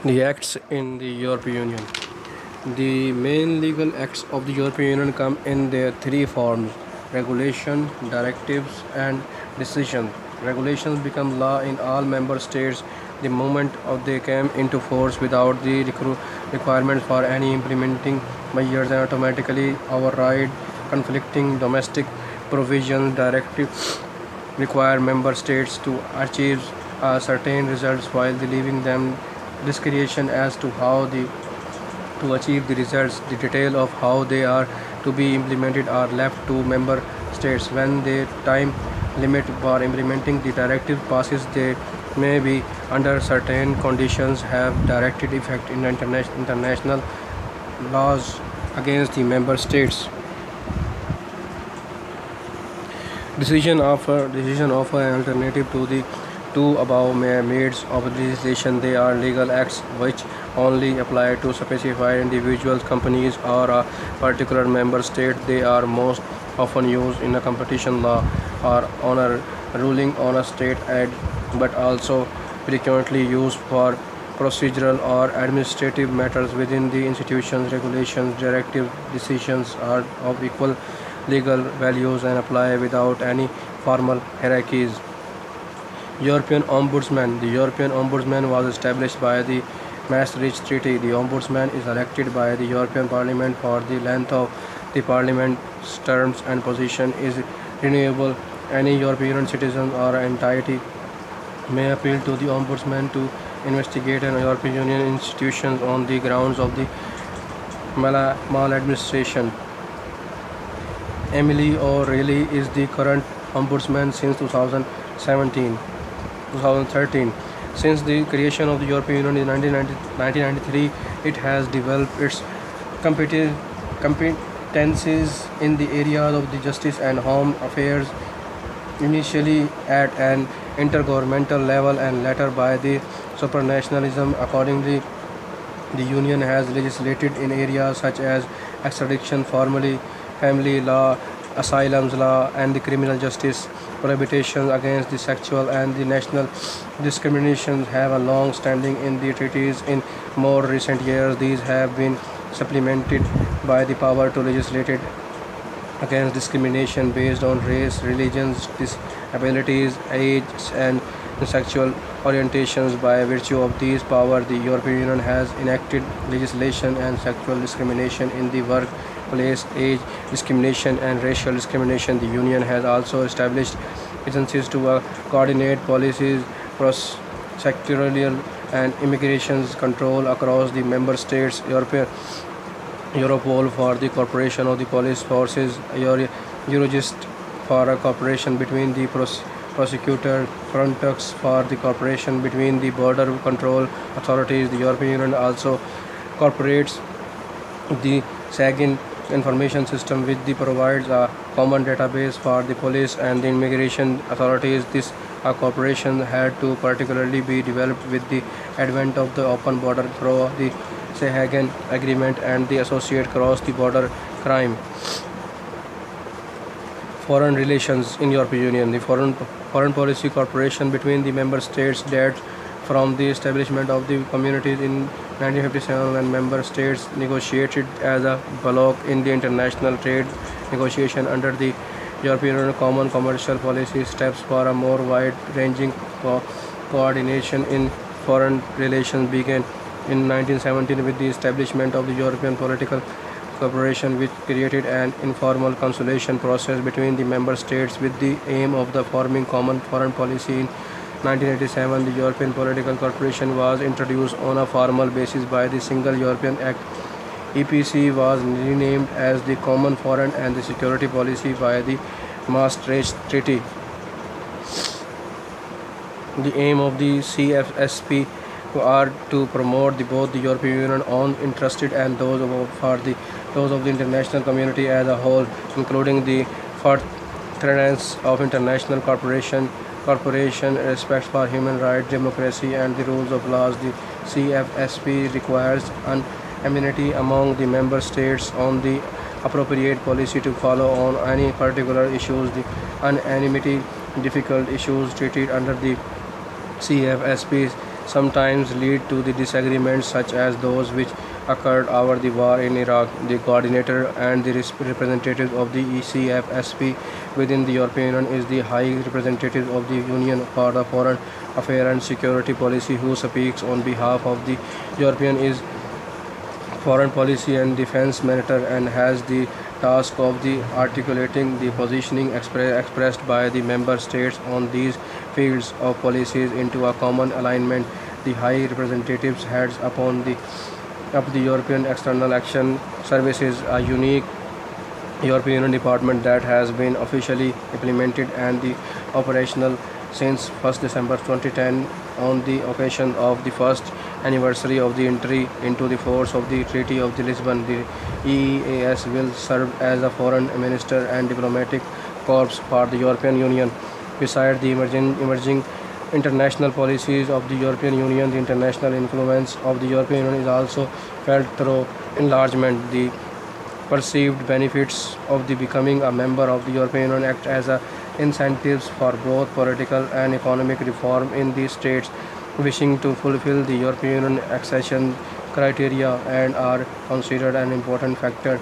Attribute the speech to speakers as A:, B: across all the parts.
A: The acts in the European Union. The main legal acts of the European Union come in their three forms: regulation, directives, and decisions. Regulations become law in all member states the moment of they came into force without the requirement for any implementing measures and automatically override conflicting domestic provisions. Directives require member states to achieve certain results while leaving them discretion as to how to achieve the results. The detail of how they are to be implemented are left to member states. When the time limit for implementing the directive passes, they may be under certain conditions have directed effect in international laws against the member states. Decision offer an alternative to the two above modes of legislation. They are legal acts which only apply to specified individuals, companies, or a particular member state. They are most often used in a competition law or on a ruling on a state aid, but also frequently used for procedural or administrative matters within the institutions. Regulations, directive decisions are of equal legal values and apply without any formal hierarchies. European Ombudsman. The European Ombudsman was established by the Maastricht Treaty. The Ombudsman is elected by the European Parliament for the length of the Parliament's terms and position is renewable. Any European citizen or entity may appeal to the Ombudsman to investigate an European Union institution on the grounds of the maladministration. Emily O'Reilly is the current ombudsman since 2013. Since the creation of the European Union in 1993, it has developed its competencies in the areas of the justice and home affairs, initially at an intergovernmental level and later by the supranationalism. Accordingly, the Union has legislated in areas such as extradition, family law, asylum law, and the criminal justice. Prohibitions against the sexual and the national discrimination have a long standing in the treaties. In more recent years, these have been supplemented by the power to legislate against discrimination based on race, religions, disabilities, age, and sexual orientations. By virtue of these powers, the European Union has enacted legislation and sexual discrimination in the workplace, age discrimination, and racial discrimination. The Union has also established agencies to coordinate policies, sectorial and immigration control across the member states. Europol for the cooperation of the police forces, Eurojust for a cooperation between the prosecutor, Frontex for the cooperation between the border control authorities. The European Union also cooperates the Schengen information system which provides a common database for the police and the immigration authorities. This cooperation had to particularly be developed with the advent of the open border through the Schengen Agreement and the associate cross-the-border crime. Foreign relations in European Union. The foreign policy cooperation between the member states dates from the establishment of the communities in 1957 when member states negotiated as a bloc in the international trade negotiation under the European Union Common Commercial Policy. Steps for a more wide-ranging coordination in foreign relations began in 1917 with the establishment of the European Political Cooperation, which created an informal conciliation process between the member states with the aim of the forming common foreign policy. In 1987, the European Political Cooperation was introduced on a formal basis by the Single European Act. EPC was renamed as the Common Foreign and the Security Policy by the Maastricht Treaty. The aim of the CFSP are to promote both the European Union own interests and those of the international community as a whole, including the furtherance of international cooperation, respect for human rights, democracy, and the rules of laws. The CFSP requires unanimity among the member states on the appropriate policy to follow on any particular issues. The unanimity difficult issues treated under the CFSP sometimes lead to the disagreements such as those which occurred over the war in Iraq. The coordinator and the representative of the ECFSP within the European Union is the High Representative of the Union for the Foreign Affairs and Security Policy, who speaks on behalf of the European is foreign policy and defense matter and has the task of the articulating the positioning expressed by the member states on these fields of policies into a common alignment. The High Representatives heads upon the of the European External Action Services, a unique European Union department that has been officially implemented and the operational since 1st December 2010 on the occasion of the first anniversary of the entry into the force of the Treaty of the Lisbon. The EEAS will serve as a foreign minister and diplomatic corps for the European Union. Beside the emerging international policies of the European Union, the international influence of the European Union is also felt through enlargement. The perceived benefits of the becoming a member of the European Union act as a incentives for both political and economic reform in the states wishing to fulfill the European Union accession criteria and are considered an important factor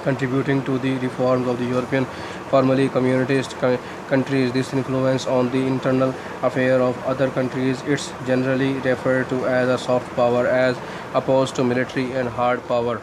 A: contributing to the reforms of the European formerly communist countries. This influence on the internal affair of other countries is generally referred to as a soft power as opposed to military and hard power.